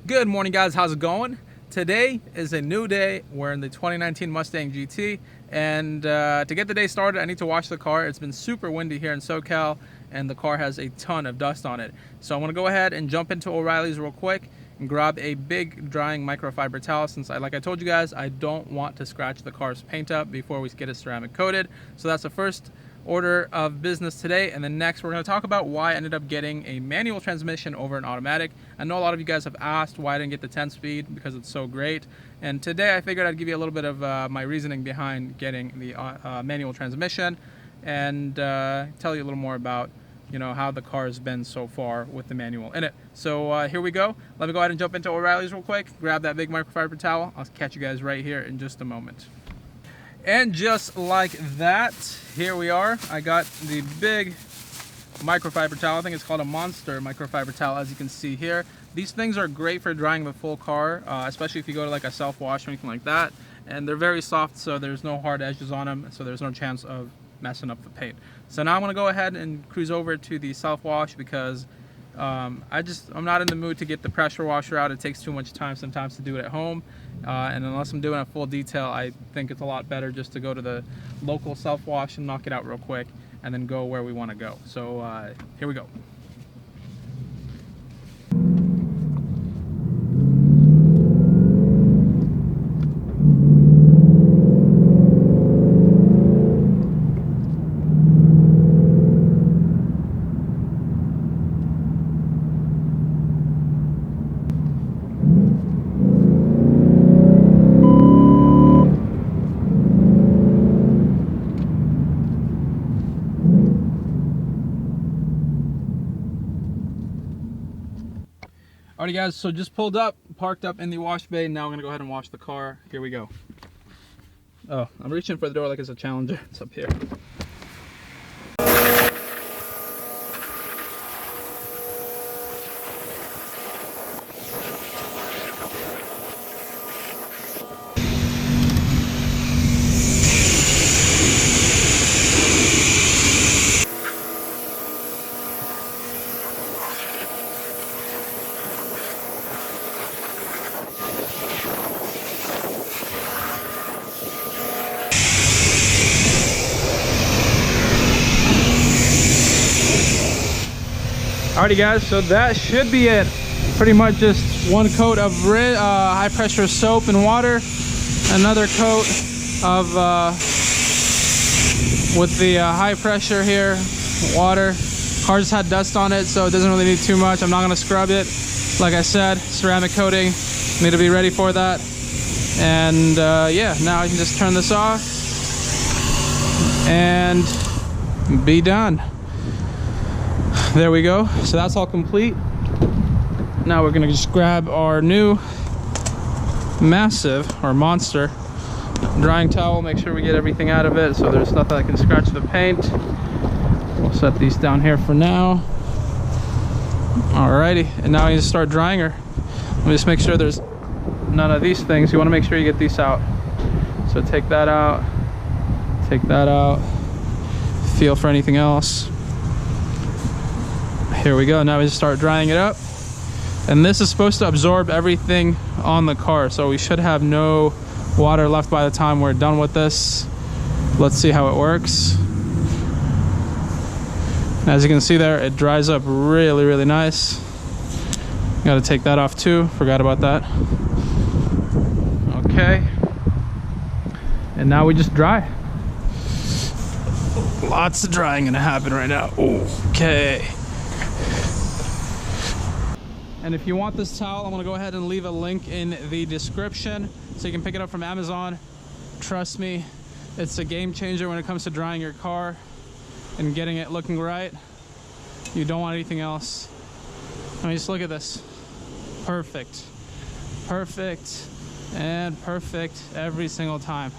Good morning, guys. How's it going? Today is a new day. We're in the 2019 Mustang GT, and to get the day started, I need to wash the car. It's been super windy here in SoCal, and the car has a ton of dust on it. So I want to go ahead and jump into O'Reilly's real quick and grab a big drying microfiber towel, since like I told you guys, I don't want to scratch the car's paint up before we get it ceramic coated. So that's the first order of business today. And then next, we're going to talk about why I ended up getting a manual transmission over an automatic. I know a lot of you guys have asked why I didn't get the 10-speed because it's so great, and today I figured I'd give you a little bit of my reasoning behind getting the manual transmission, and tell you a little more about how the car has been so far with the manual in it. So here we go. Let me go ahead and jump into O'Reilly's real quick, grab that big microfiber towel. I'll catch you guys right here in just a moment. And just like that, here we are. I got the big microfiber towel. I think it's called a Monster microfiber towel, as you can see here. These things are great for drying the full car, especially if you go to like a self-wash or anything like that. And they're very soft, so there's no hard edges on them, so there's no chance of messing up the paint. So now I'm gonna go ahead and cruise over to the self-wash because I'm not in the mood to get the pressure washer out. It takes too much time sometimes to do it at home, and unless I'm doing a full detail, I think it's a lot better just to go to the local self-wash and knock it out real quick and then go where we want to go. So here we go. Alrighty guys, so just pulled up, parked up in the wash bay. Now I'm gonna go ahead and wash the car. Here we go. Oh, I'm reaching for the door like it's a Challenger. It's up here. Alrighty guys, so that should be it. Pretty much just one coat of high pressure soap and water, another coat of with the high pressure here, water. Car just had dust on it, so it doesn't really need too much. I'm not gonna scrub it. Like I said, ceramic coating, need to be ready for that. And yeah, now I can just turn this off and be done. There we go. So that's all complete. Now we're gonna just grab our new massive or monster drying towel, make sure we get everything out of it so there's nothing that can scratch the paint. We'll set these down here for now. Alrighty, and now I need to start drying her. Let me just make sure there's none of these things. You want to make sure you get these out. So take that out, feel for anything else. Here we go. Now we just start drying it up, and this is supposed to absorb everything on the car, so we should have no water left by the time we're done with this. Let's see how it works. As you can see there, it dries up really nice. Got to take that off too, forgot about that. Okay, and now we just dry. Lots of drying gonna happen right now. Okay. And if you want this towel, I'm gonna go ahead and leave a link in the description so you can pick it up from Amazon. Trust me, it's a game changer when it comes to drying your car and getting it looking right. You don't want anything else. I mean, just look at this. Perfect. Perfect and perfect every single time.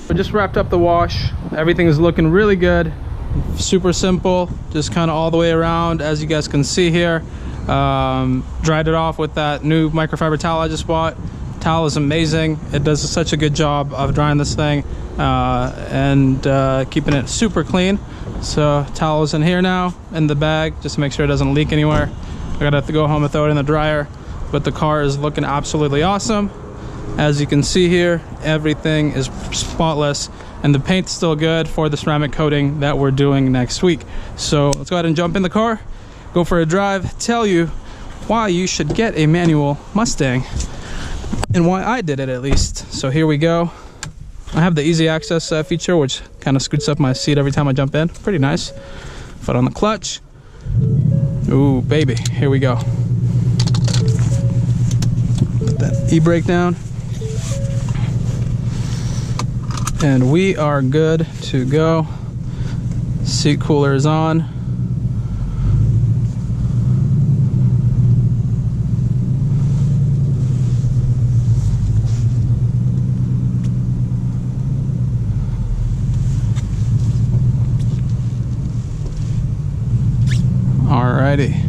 We just wrapped up the wash. Everything is looking really good. Super simple, just kind of all the way around, as you guys can see here. Dried it off with that new microfiber towel I just bought. Towel is amazing. It does such a good job of drying this thing and keeping it super clean. So towels in here now in the bag just to make sure it doesn't leak anywhere. I gotta have to go home and throw it in the dryer, but the car is looking absolutely awesome. As you can see here, everything is spotless and the paint's still good for the ceramic coating that we're doing next week. So let's go ahead and jump in the car, go for a drive, tell you why you should get a manual Mustang and why I did it at least. So here we go. I have the easy access feature, which kind of scoots up my seat every time I jump in. Pretty nice. Foot on the clutch. Ooh, baby, here we go. Put that e-brake down. And we are good to go. Seat cooler is on. Alrighty.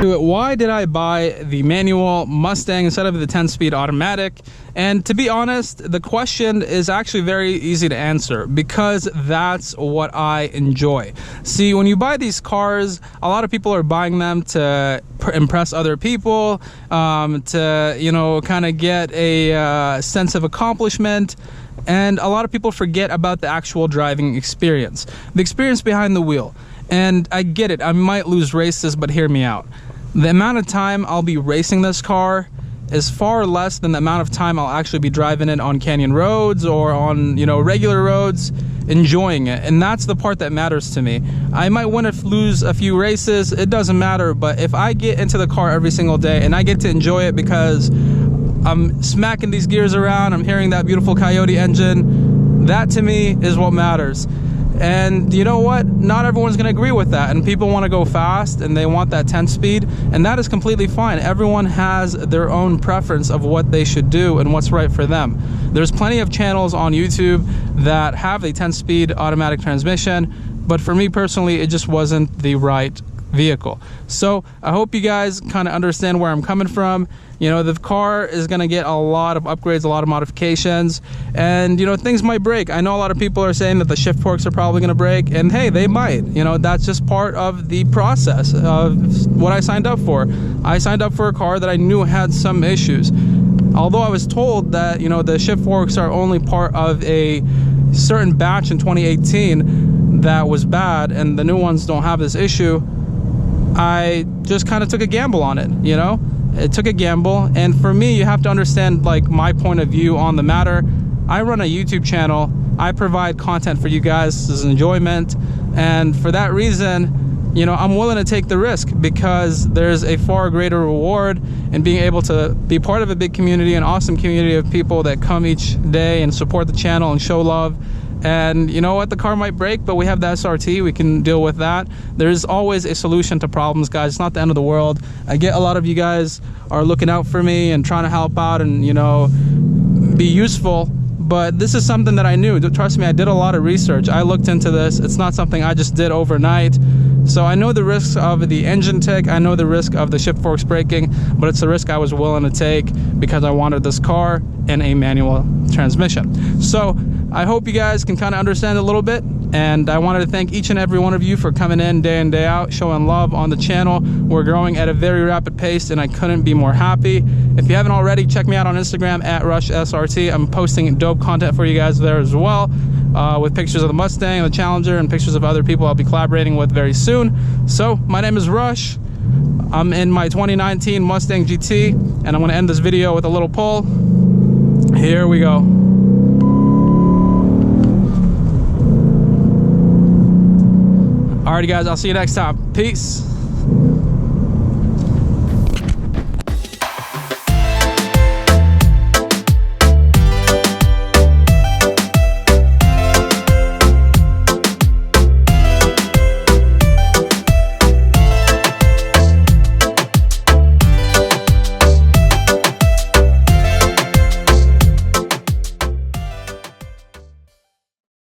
Why did I buy the manual Mustang instead of the 10-speed automatic? And to be honest, the question is actually very easy to answer because that's what I enjoy. See, when you buy these cars, a lot of people are buying them to impress other people, to, you know, kind of get a sense of accomplishment. And a lot of people forget about the actual driving experience, the experience behind the wheel. And I get it, I might lose races, but hear me out. The amount of time I'll be racing this car is far less than the amount of time I'll actually be driving it on canyon roads or on, you know, regular roads, enjoying it. And that's the part that matters to me. I might win or lose a few races, it doesn't matter, but if I get into the car every single day and I get to enjoy it because I'm smacking these gears around, I'm hearing that beautiful Coyote engine, that to me is what matters. And you know what? Not everyone's gonna agree with that, and people want to go fast and they want that 10 speed, and that is completely fine. Everyone has their own preference of what they should do and what's right for them. There's plenty of channels on YouTube that have a 10-speed automatic transmission, but for me personally, it just wasn't the right vehicle. So I hope you guys kind of understand where I'm coming from. You know, the car is going to get a lot of upgrades, a lot of modifications, and you know, things might break. I know a lot of people are saying that the shift forks are probably going to break, and hey, they might. You know, that's just part of the process of what I signed up for. I signed up for a car that I knew had some issues. Although I was told that, you know, the shift forks are only part of a certain batch in 2018 that was bad and the new ones don't have this issue, I just kind of took a gamble on it, you know? It took a gamble, and for me, you have to understand like my point of view on the matter. I run a YouTube channel. I provide content for you guys as enjoyment, and for that reason, you know, I'm willing to take the risk because there's a far greater reward in being able to be part of a big community, an awesome community of people that come each day and support the channel and show love. And you know what, the car might break, but we have the SRT, we can deal with that. There's always a solution to problems, guys. It's not the end of the world. I get a lot of you guys are looking out for me and trying to help out and, you know, be useful, but this is something that I knew. Trust me, I did a lot of research. I looked into this. It's not something I just did overnight. So I know the risks of the engine tick, I know the risk of the shift forks breaking, but it's a risk I was willing to take because I wanted this car in a manual transmission. So I hope you guys can kind of understand a little bit, and I wanted to thank each and every one of you for coming in day in, day out, showing love on the channel. We're growing at a very rapid pace, and I couldn't be more happy. If you haven't already, check me out on Instagram at RushSRT. I'm posting dope content for you guys there as well, with pictures of the Mustang, the Challenger, and pictures of other people I'll be collaborating with very soon. So my name is Rush. I'm in my 2019 Mustang GT, and I'm going to end this video with a little pull. Here we go. Alrighty guys, I'll see you next time. Peace.